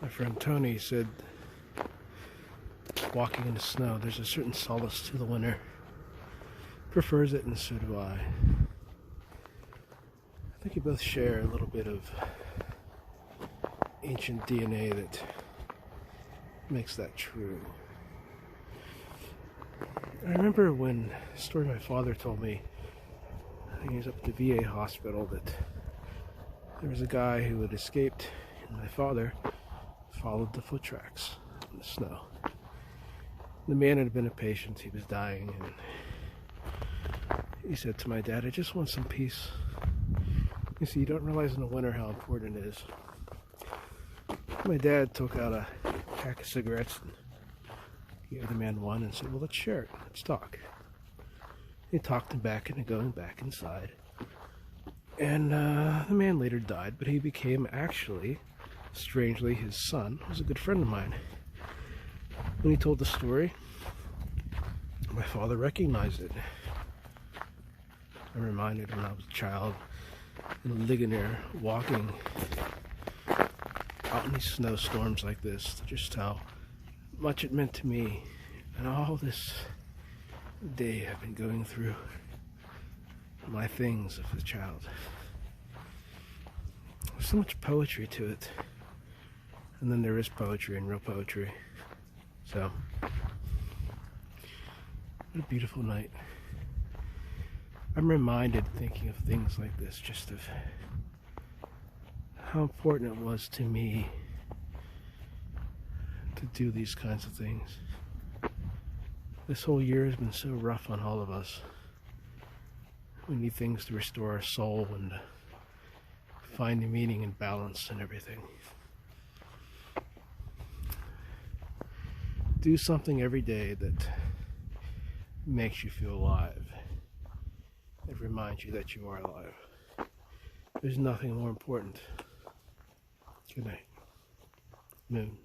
My friend Tony said, walking in the snow, there's a certain solace to the winter. Prefers it, and so do I. I think you both share a little bit of ancient DNA that makes that true. I remember when a story my father told me, I think he was up at the VA hospital, that there was a guy who had escaped, and my father followed the foot tracks in the snow. The man had been a patient, he was dying, and he said to my dad, "I just want some peace. You see, you don't realize in the winter how important it is." My dad took out a pack of cigarettes and gave the man one and said, "Well, let's share it. Let's talk." He talked him back into going back inside. And the man later died, but he became actually, strangely, his son was a good friend of mine. When he told the story, my father recognized it. I'm reminded when I was a child in Ligonier, walking out in these snowstorms like this, just how much it meant to me, and all this day I've been going through my things of a child. There's so much poetry to it, and then there is poetry and real poetry. So, what a beautiful night. I'm reminded, thinking of things like this, just of how important it was to me to do these kinds of things. This whole year has been so rough on all of us. We need things to restore our soul and find the meaning and balance and everything. Do something every day that makes you feel alive. It reminds you that you are alive. There's nothing more important. Good night. Moon.